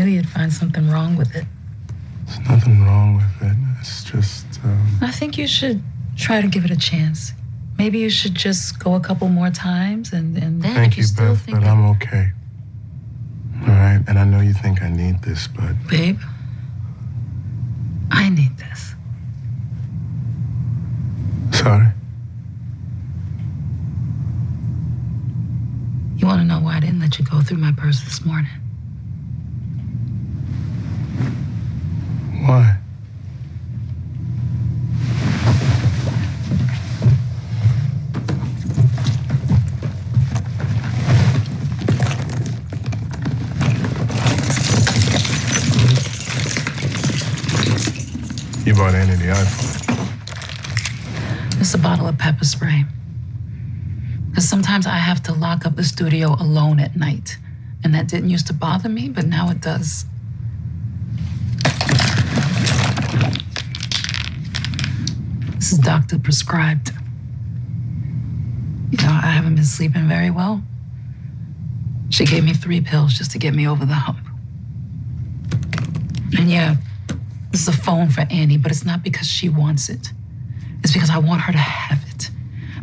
knew you'd find something wrong with it. There's nothing wrong with it. It's just, I think you should try to give it a chance. Maybe you should just go a couple more times and then Thank if you you, still Beth, think but I'm okay. All right? And I know you think I need this, but... Babe, I need this. Sorry? You want to know why I didn't let you go through my purse this morning? Why? You bought Annie the iPhone. It's a bottle of pepper spray. Because sometimes I have to lock up the studio alone at night. And that didn't used to bother me, but now it does. This is doctor prescribed. You know, I haven't been sleeping very well. She gave me 3 pills just to get me over the hump. And yeah, this is a phone for Annie, but it's not because she wants it. It's because I want her to have it.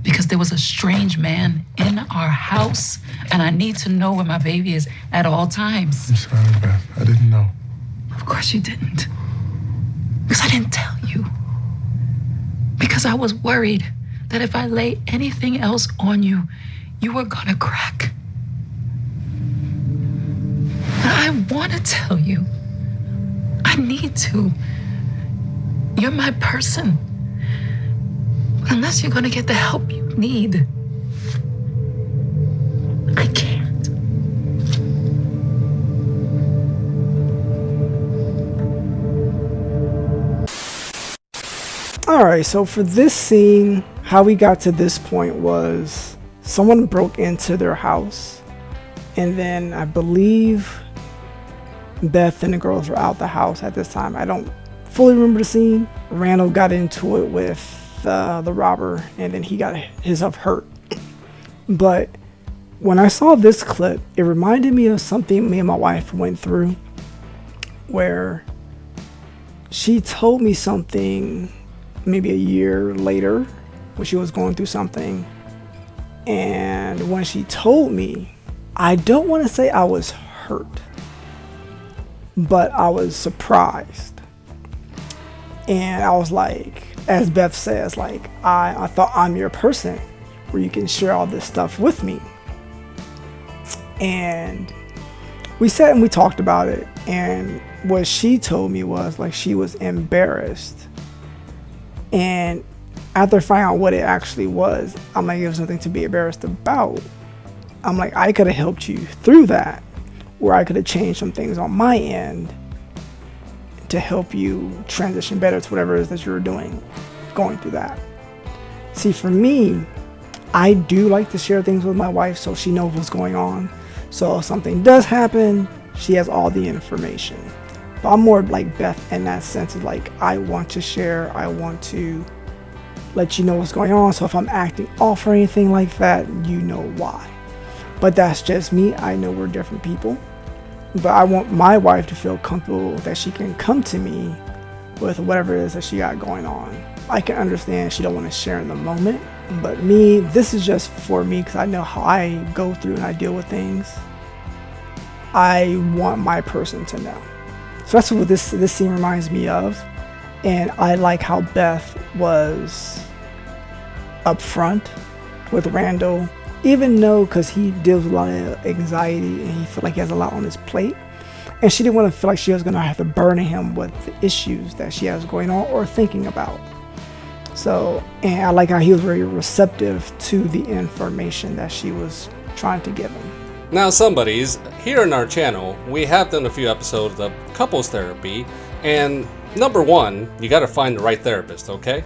Because there was a strange man in our house, and I need to know where my baby is at all times. I'm sorry, Beth. I didn't know. Of course you didn't. Because I didn't tell you. Because I was worried that if I lay anything else on you, you were gonna crack. And I want to tell you. I need to. You're my person. Unless you're gonna get the help you need, I can't. All right, so for this scene, how we got to this point was someone broke into their house, and then I believe Beth and the girls were out the house at this time. I don't fully remember the scene. Randall got into it with the robber, and then he got himself hurt. But when I saw this clip, it reminded me of something me and my wife went through, where she told me something maybe a year later when she was going through something. And when she told me, I don't want to say I was hurt, but I was surprised. And I was like, as Beth says, like, I thought I'm your person where you can share all this stuff with me. And we sat and we talked about it. And what she told me was like she was embarrassed. And after finding out what it actually was, I'm like, it was nothing to be embarrassed about. I'm like, I could have helped you through that, where I could have changed some things on my end to help you transition better to whatever it is that you're doing, going through that. See, for me, I do like to share things with my wife so she knows what's going on. So if something does happen, she has all the information. But I'm more like Beth in that sense of like, I want to share, I want to let you know what's going on. So if I'm acting off or anything like that, you know why. But that's just me. I know we're different people. But I want my wife to feel comfortable that she can come to me with whatever it is that she got going on. I can understand she don't want to share in the moment, but me, this is just for me because I know how I go through and I deal with things. I want my person to know. So that's what this scene reminds me of. And I like how Beth was upfront with Randall, even though because he deals with a lot of anxiety and he felt like he has a lot on his plate. And she didn't want to feel like she was going to have to burden him with the issues that she has going on or thinking about. So, and I like how he was very receptive to the information that she was trying to give him. Now, somebodies, here in our channel, we have done a few episodes of couples therapy, and number one, you got to find the right therapist, okay?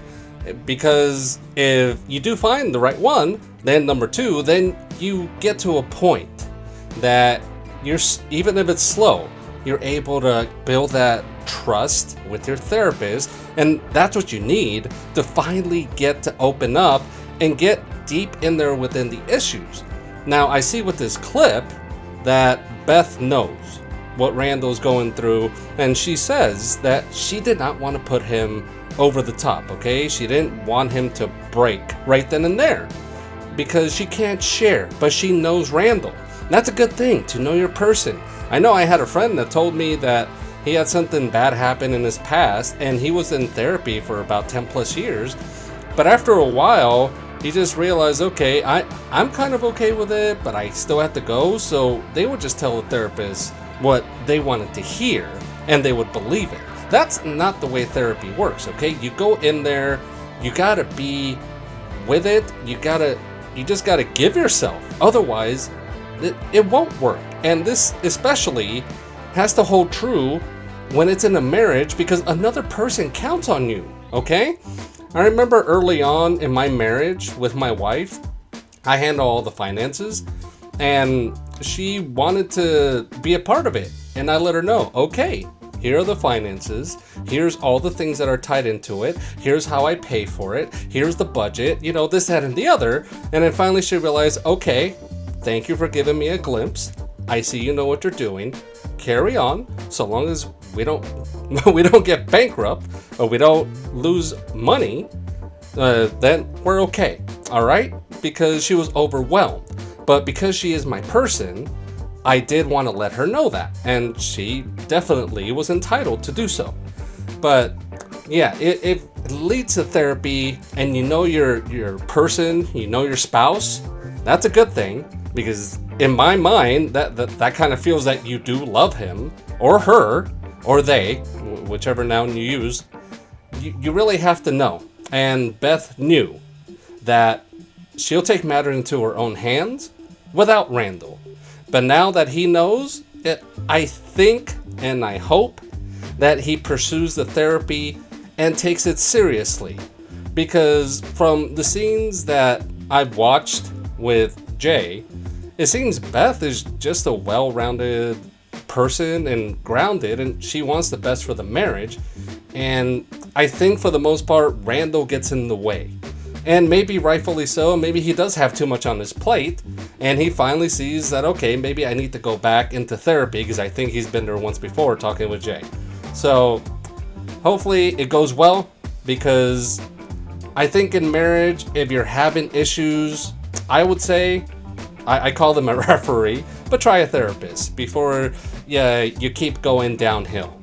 Because if you do find the right one, then number two, then you get to a point that you're, even if it's slow, you're able to build that trust with your therapist, and that's what you need to finally get to open up and get deep in there within the issues. Now, I see with this clip that Beth knows what Randall's going through, and she says that she did not want to put him over the top, okay? She didn't want him to break right then and there because she can't share, but she knows Randall. And that's a good thing, to know your person. I know I had a friend that told me that he had something bad happen in his past and he was in therapy for about 10 plus years, but after a while he just realized, okay, I'm kind of okay with it, but I still have to go. So they would just tell the therapist what they wanted to hear and they would believe it. That's not the way therapy works, okay? You go in there, you gotta be with it, you just gotta give yourself. Otherwise, it won't work. And this especially has to hold true when it's in a marriage because another person counts on you, okay? I remember early on in my marriage with my wife, I handle all the finances and she wanted to be a part of it. And I let her know, okay, here are the finances. Here's all the things that are tied into it. Here's how I pay for it. Here's the budget, you know, this, that, and the other. And then finally she realized, okay, thank you for giving me a glimpse. I see you know what you're doing. Carry on, so long as we don't get bankrupt or we don't lose money, then we're okay. All right? Because she was overwhelmed. But because she is my person, I did want to let her know that. And she definitely was entitled to do so. But yeah, it leads to therapy and you know your person, you know your spouse. That's a good thing because in my mind, that kind of feels that you do love him or her or they, whichever noun you use. You really have to know. And Beth knew that she'll take matters into her own hands without Randall. But now that he knows, I think and I hope that he pursues the therapy and takes it seriously. Because from the scenes that I've watched with Jay, it seems Beth is just a well-rounded person and grounded, and she wants the best for the marriage. And I think for the most part, Randall gets in the way. And maybe rightfully so, maybe he does have too much on his plate, and he finally sees that, okay, maybe I need to go back into therapy, because I think he's been there once before talking with Jay. So hopefully it goes well, because I think in marriage, if you're having issues, I would say, I call them a referee, but try a therapist before you keep going downhill.